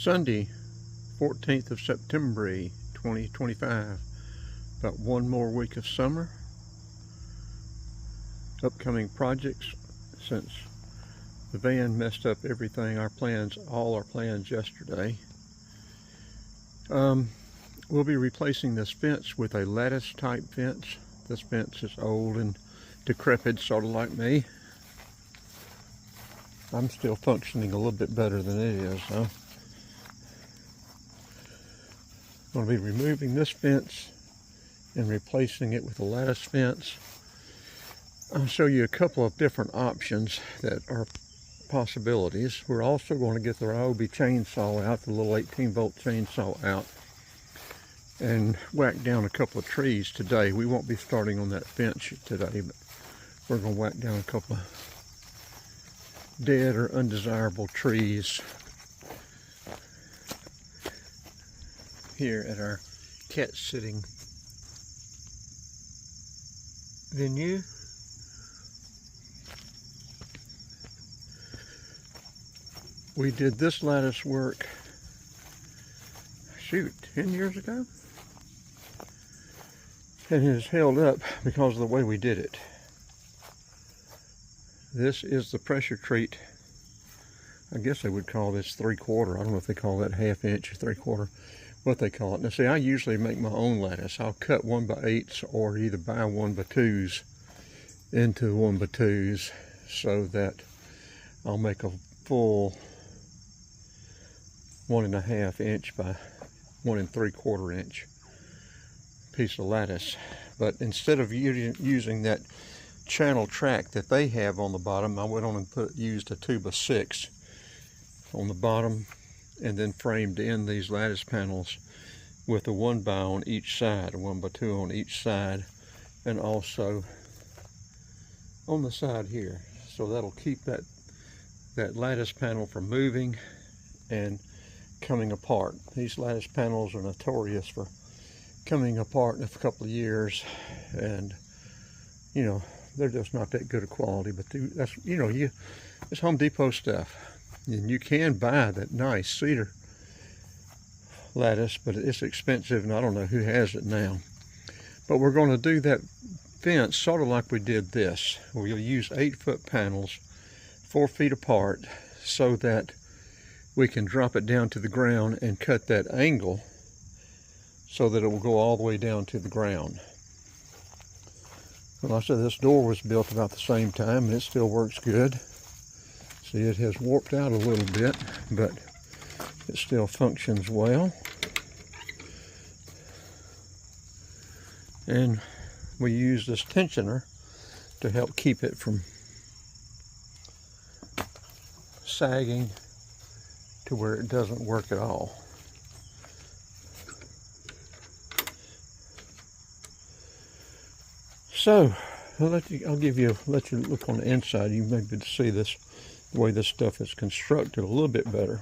Sunday, 14th of September, 2025. About one more week of summer. Upcoming projects, since the van messed up everything, all our plans yesterday. We'll be replacing this fence with a lattice type fence. This fence is old and decrepit, sort of like me. I'm still functioning a little bit better than it is, though. I'm going to be removing this fence and replacing it with a lattice fence. I'll show you a couple of different options that are possibilities. We're also going to get the Ryobi chainsaw out, the little 18-volt chainsaw out, and whack down a couple of trees today. We won't be starting on that fence today, but we're going to whack down a couple of dead or undesirable trees here at our cat sitting venue. We did this lattice work, 10 years ago? And it has held up because of the way we did it. This is the pressure treat. I guess they would call this 3/4. I don't know if they call that 1/2 inch or 3/4, what they call it. Now see, I usually make my own lattice. I'll cut 1x8s or either buy 1x2s into 1x2s so that I'll make a full 1.5 inch by 1 3/4 inch piece of lattice. But instead of using that channel track that they have on the bottom, I went on and used a 2x6 on the bottom, and then framed in these lattice panels with a 1x on each side, a 1x2 on each side, and also on the side here. So that'll keep that lattice panel from moving and coming apart. These lattice panels are notorious for coming apart in a couple of years, and you know, they're just not that good of quality. But that's, you know, it's Home Depot stuff, and you can buy that nice cedar lattice, but it's expensive, and I don't know who has it now. But we're going to do that fence sort of like we did this. We'll use 8-foot panels 4 feet apart so that we can drop it down to the ground and cut that angle so that it will go all the way down to the ground. Well, I said this door was built about the same time, and it still works good. See, it has warped out a little bit, but it still functions well. And we use this tensioner to help keep it from sagging to where it doesn't work at all. So I'll let you look on the inside. You may be able to see this, the way this stuff is constructed a little bit better.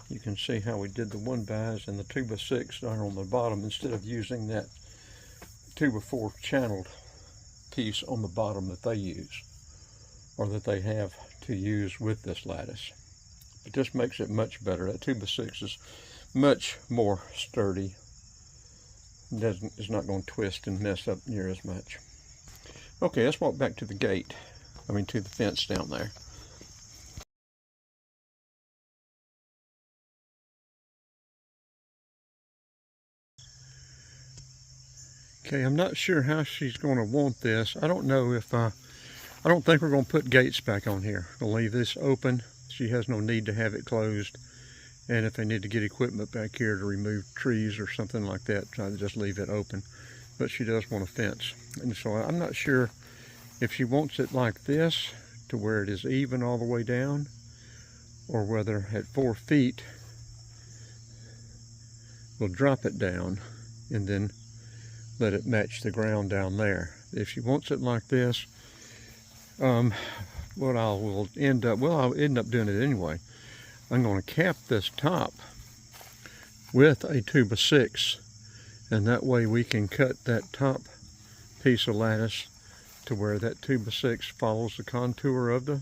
You can see how we did the 1x and the 2x6 down on the bottom instead of using that 2x4 channeled piece on the bottom that they use, or that they have to use with this lattice. It just makes it much better. That 2x6 is much more sturdy. It's not going to twist and mess up near as much. Okay, let's walk back to the gate. To the fence down there. Okay, I'm not sure how she's going to want this. I don't know if I don't think we're going to put gates back on here. We'll leave this open. She has no need to have it closed. And if they need to get equipment back here to remove trees or something like that, try to just leave it open. But she does want a fence. And so I'm not sure if she wants it like this, to where it is even all the way down, or whether at 4 feet we'll drop it down and then let it match the ground down there. If she wants it like this, I'll end up doing it anyway. I'm going to cap this top with a 2x6, and that way we can cut that top piece of lattice to where that 2x6 follows the contour of the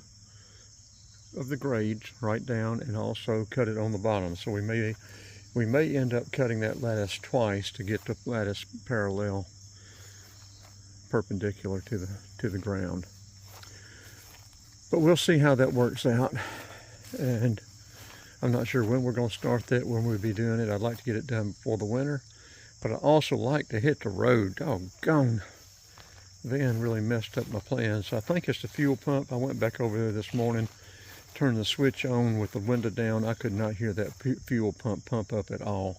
of the grades right down and also cut it on the bottom. So we may end up cutting that lattice twice to get the lattice parallel, perpendicular to the ground. But we'll see how that works out, and I'm not sure when we're going to start that, when we'll be doing it. I'd like to get it done before the winter, but I also like to hit the road. Doggone, van really messed up my plans. I think it's the fuel pump. I went back over there this morning, turned the switch on with the window down. I could not hear that fuel pump up at all.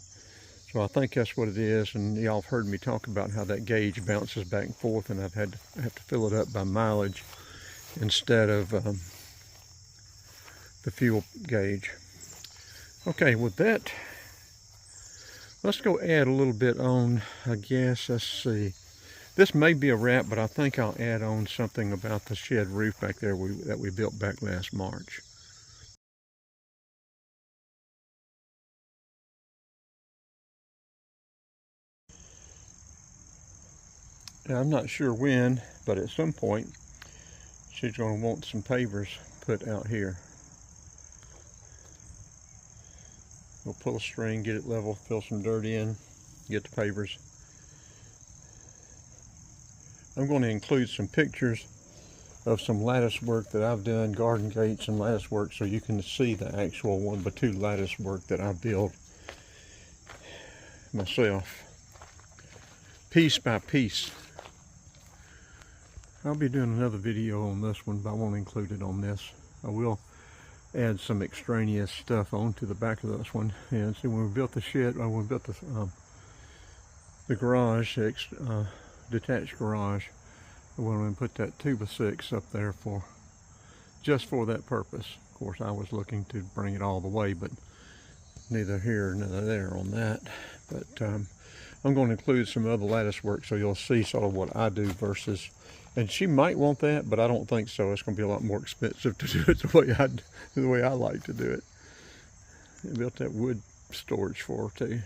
So I think that's what it is, and y'all have heard me talk about how that gauge bounces back and forth, and I have to fill it up by mileage instead of the fuel gauge. Okay, with that, let's go add a little bit on, I guess. Let's see. This may be a wrap, but I think I'll add on something about the shed roof back there that we built back last March. Now, I'm not sure when, but at some point, she's going to want some pavers put out here. We'll pull a string, get it level, fill some dirt in, get the pavers. I'm going to include some pictures of some lattice work that I've done, garden gates and lattice work, so you can see the actual 1x2 lattice work that I built myself, piece by piece. I'll be doing another video on this one, but I won't include it on this. I will add some extraneous stuff onto the back of this one. And see, when we built the shed, when we built the garage, detached garage, I went and put that 2x6 up there just for that purpose. Of course, I was looking to bring it all the way, but neither here nor there on that. But I'm going to include some other lattice work, so you'll see sort of what I do versus. And she might want that, but I don't think so. It's going to be a lot more expensive to do it the way I like to do it. I built that wood storage for her too.